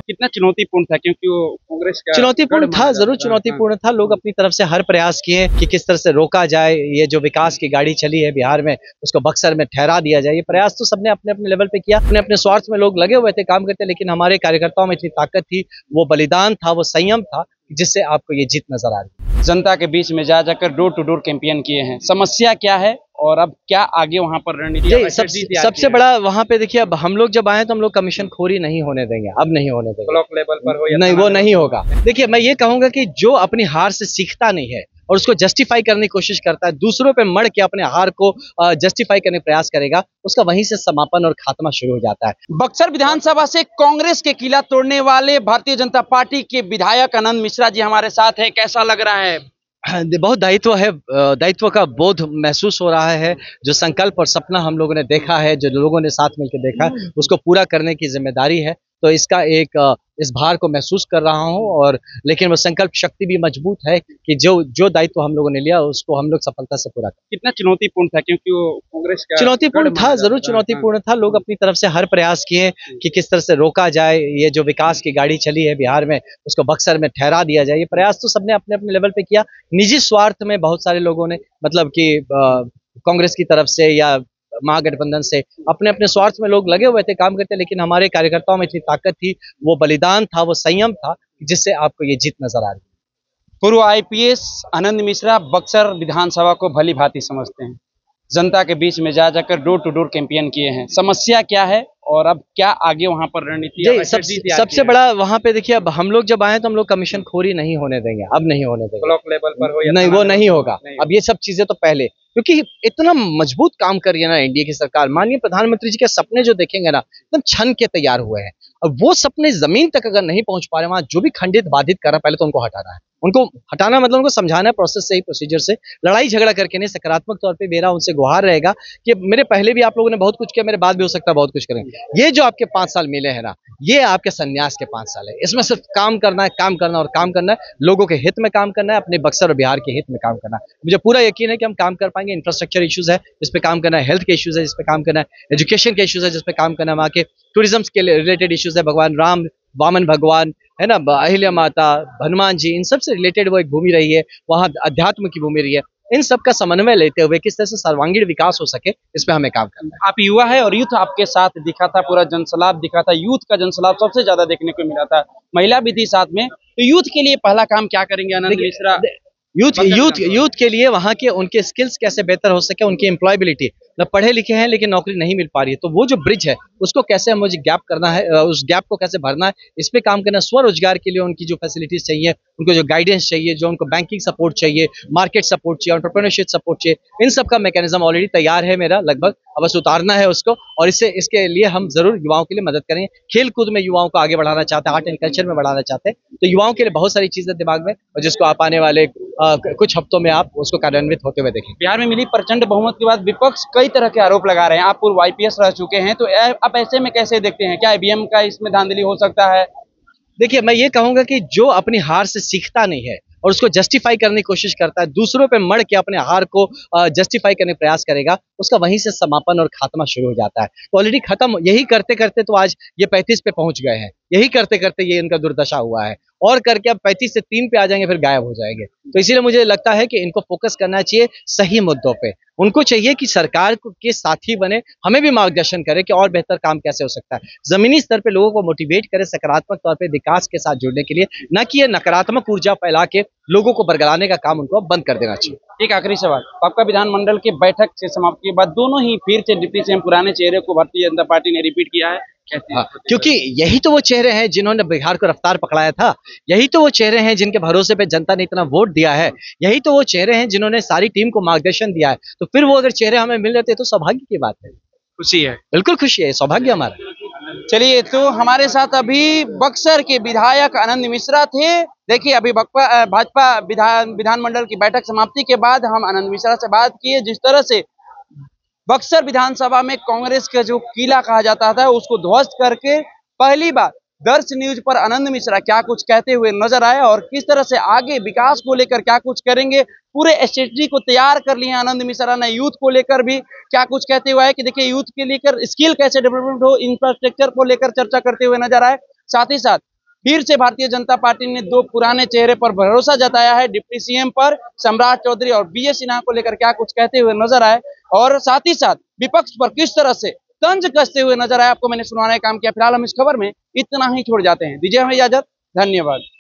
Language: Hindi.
कितना चुनौतीपूर्ण था, क्योंकि वो कांग्रेस का चुनौतीपूर्ण गढ़ था, माना जरूर जाता था। चुनौतीपूर्ण था। लोग अपनी तरफ से हर प्रयास किए कि किस तरह से रोका जाए, ये जो विकास की गाड़ी चली है बिहार में उसको बक्सर में ठहरा दिया जाए। ये प्रयास तो सबने अपने अपने लेवल पे किया, अपने अपने स्वार्थ में लोग लगे हुए थे, काम करते, लेकिन हमारे कार्यकर्ताओं में इतनी ताकत थी, वो बलिदान था, वो संयम था, जिससे आपको ये जीत नजर आ रही है। जनता के बीच में जा जाकर डोर टू डोर कैंपेन किए हैं, समस्या क्या है और अब क्या आगे वहां पर रणनीति जी, सबसे बड़ा वहाँ पे देखिए, अब हम लोग जब आए तो हम लोग कमीशन खोरी नहीं होने देंगे, अब नहीं होने देंगे। ब्लॉक लेवल पर हो या नहीं, वो नहीं होगा। देखिए, मैं ये कहूंगा कि जो अपनी हार से सीखता नहीं है और उसको जस्टिफाई करने की कोशिश करता है, दूसरों पे मढ़ के अपने हार को जस्टिफाई करने का प्रयास करेगा, उसका वहीं से समापन और खात्मा शुरू हो जाता है। बक्सर विधानसभा से कांग्रेस के किला तोड़ने वाले भारतीय जनता पार्टी के विधायक आनंद मिश्रा जी हमारे साथ है, कैसा लग रहा है? बहुत दायित्व है, दायित्व का बोध महसूस हो रहा है। जो संकल्प और सपना हम लोगों ने देखा है, जो लोगों ने साथ मिलकर देखा है, उसको पूरा करने की जिम्मेदारी है। तो इसका इस भार को महसूस कर रहा हूं, और लेकिन वो संकल्प शक्ति भी मजबूत है कि जो दायित्व हम लोगों ने लिया उसको हम लोग सफलता से पूरा करें। कितना चुनौतीपूर्ण था, क्योंकि वो कांग्रेस का चुनौतीपूर्ण गढ़ था, माना जरूर जाता था। चुनौतीपूर्ण था। लोग अपनी तरफ से हर प्रयास किए कि किस तरह से रोका जाए, ये जो विकास की गाड़ी चली है बिहार में उसको बक्सर में ठहरा दिया जाए। ये प्रयास तो सबने अपने अपने लेवल पे किया। निजी स्वार्थ में बहुत सारे लोगों ने, मतलब कि कांग्रेस की तरफ से या महागठबंधन से, अपने अपने स्वार्थ में लोग लगे हुए थे, काम करते, लेकिन हमारे कार्यकर्ताओं में इतनी ताकत थी, वो बलिदान था, वो संयम था, जिससे आपको ये जीत नजर आ रही है। पूर्व आईपीएस आनंद मिश्रा बक्सर विधानसभा को भली भांति समझते हैं, जनता के बीच में जा जाकर डोर टू डोर कैंपेन किए हैं, समस्या क्या है और अब क्या आगे वहां पर रणनीति जी, सबसे बड़ा वहाँ पे देखिए, अब हम लोग जब आए तो हम लोग कमीशन खोरी नहीं होने देंगे, अब नहीं होने देंगे। ब्लॉक लेवल पर हो या नहीं, वो नहीं होगा। अब ये सब चीजें तो पहले, क्योंकि इतना मजबूत काम कर रही है ना एनडीए की सरकार, माननीय प्रधानमंत्री जी के सपने जो देखेंगे ना, एकदम छन के तैयार हुए हैं। अब वो सपने जमीन तक अगर नहीं पहुंच पा रहे, वहां जो भी खंडित बाधित कर रहा है, पहले तो उनको हटाना है। उनको हटाना मतलब उनको समझाना है, प्रोसेस से ही, प्रोसीजर से, लड़ाई झगड़ा करके नहीं, सकारात्मक तौर पे मेरा उनसे गुहार रहेगा कि मेरे पहले भी आप लोगों ने बहुत कुछ किया, मेरे बाद भी हो सकता है बहुत कुछ करेंगे। ये जो आपके 5 साल मिले हैं ना, ये आपके संन्यास के 5 साल है। इसमें सिर्फ काम करना है, काम करना और काम करना है, लोगों के हित में काम करना है, अपने बक्सर और बिहार के हित में काम करना है। मुझे पूरा यकीन है कि हम काम कर पाएंगे। इंफ्रास्ट्रक्चर इश्यूज है जिस पे काम करना है, हेल्थ के इश्यूज है जिस पे काम करना है, एजुकेशन के इश्यूज है जिस पे काम करना है, वहाँ के टूरिज्म के रिलेटेड इश्यूज है, भगवान राम, वामन भगवान है ना, अहिल्या माता, हनुमान जी, इन सब से रिलेटेड वो एक भूमि रही है, वहाँ अध्यात्म की भूमि रही है। इन सब का समन्वय लेते हुए किस तरह से सर्वांगीण विकास हो सके, इस पे हमें काम करना है। आप युवा है और यूथ आपके साथ दिखा था, पूरा जनसलाब दिखा था, यूथ का जनसलाब सबसे ज्यादा देखने को मिला था, महिला भी थी साथ में। तो यूथ के लिए पहला काम क्या करेंगे आनंद मिश्रा? यूथ के लिए वहाँ के उनके स्किल्स कैसे बेहतर हो सके, उनकी एम्प्लॉयबिलिटी, मतलब पढ़े लिखे हैं लेकिन नौकरी नहीं मिल पा रही है, तो वो जो ब्रिज है उसको कैसे मुझे गैप करना है, उस गैप को कैसे भरना है, इस पे काम करना। स्वरोजगार के लिए उनकी जो फैसिलिटीज चाहिए, उनको जो गाइडेंस चाहिए, जो उनको बैंकिंग सपोर्ट चाहिए, मार्केट सपोर्ट चाहिए, एंटरप्रेन्योरशिप सपोर्ट चाहिए, इन सब का मैकेनिज्म ऑलरेडी तैयार है मेरा लगभग, अब बस उतारना है उसको। और इसके लिए हम जरूर युवाओं के लिए मदद करेंगे। खेल कूद में युवाओं को आगे बढ़ाना चाहते हैं, आर्ट एंड कल्चर में बढ़ाना चाहते हैं, तो युवाओं के लिए बहुत सारी चीजें दिमाग में, और जिसको आप आने वाले कुछ हफ्तों में आप उसको कार्यान्वित होते हुए देखेंगे। बिहार में मिली प्रचंड बहुमत के बाद विपक्ष कई तरह के आरोप लगा रहे हैं, आप पूर्व आईपीएस रह चुके हैं, तो आप ऐसे में कैसे देखते हैं, क्या ईवीएम का इसमें धांधली हो सकता है? देखिए, मैं ये कहूंगा कि जो अपनी हार से सीखता नहीं है और उसको जस्टिफाई करने की कोशिश करता है, दूसरों पे मढ़ के अपने हार को जस्टिफाई करने का प्रयास करेगा, उसका वहीं से समापन और खात्मा शुरू हो जाता है। तो ऑलरेडी खत्म, यही करते करते तो आज ये 35 पे पहुंच गए हैं, यही करते करते ये इनका दुर्दशा हुआ है, और करके अब 35 से 3 पे आ जाएंगे, फिर गायब हो जाएंगे। तो इसीलिए मुझे लगता है कि इनको फोकस करना चाहिए सही मुद्दों पे। उनको चाहिए कि सरकार के साथी बने, हमें भी मार्गदर्शन करे कि और बेहतर काम कैसे हो सकता है, जमीनी स्तर पे लोगों को मोटिवेट करे सकारात्मक तौर पे विकास के साथ जुड़ने के लिए, न कि ये नकारात्मक ऊर्जा फैला के लोगों को बरगलाने का काम उनको बंद कर देना चाहिए। एक आखिरी सवाल, आपका विधानमंडल की बैठक से समाप्ति के बाद दोनों ही फिर से डिप्टी सीएम पुराने चेहरे को भारतीय जनता पार्टी ने रिपीट किया है, हाँ, क्योंकि यही तो वो चेहरे हैं जिन्होंने बिहार को रफ्तार पकड़ाया था, यही तो वो चेहरे हैं जिनके भरोसे पे जनता ने इतना वोट दिया है, यही तो वो चेहरे हैं जिन्होंने सारी टीम को मार्गदर्शन दिया है। तो फिर वो अगर चेहरे हमें मिल जाते तो सौभाग्य की बात है। खुशी है, बिल्कुल खुशी है, सौभाग्य हमारा। चलिए, तो हमारे साथ अभी बक्सर के विधायक आनंद मिश्रा थे। देखिए, अभी भाजपा विधानमंडल की बैठक समाप्ति के बाद हम आनंद मिश्रा से बात किए, जिस तरह से बक्सर विधानसभा में कांग्रेस का जो किला कहा जाता था उसको ध्वस्त करके पहली बार दर्श न्यूज पर आनंद मिश्रा क्या कुछ कहते हुए नजर आए और किस तरह से आगे विकास को लेकर क्या कुछ करेंगे, पूरे स्ट्रेटजी को तैयार कर लिए आनंद मिश्रा ने। यूथ को लेकर भी क्या कुछ कहते हुए आए कि देखिए यूथ के लेकर स्किल कैसे डेवलपमेंट हो, इंफ्रास्ट्रक्चर को लेकर चर्चा करते हुए नजर आए। साथ ही साथ फिर से भारतीय जनता पार्टी ने दो पुराने चेहरे पर भरोसा जताया है, डिप्टी सीएम पर सम्राट चौधरी और बी एस सिन्हा को लेकर क्या कुछ कहते हुए नजर आए, और साथ ही साथ विपक्ष पर किस तरह से तंज कसते हुए नजर आए, आपको मैंने सुनाने का काम किया। फिलहाल हम इस खबर में इतना ही छोड़ जाते हैं, दीजिए हमें इजाजत, धन्यवाद।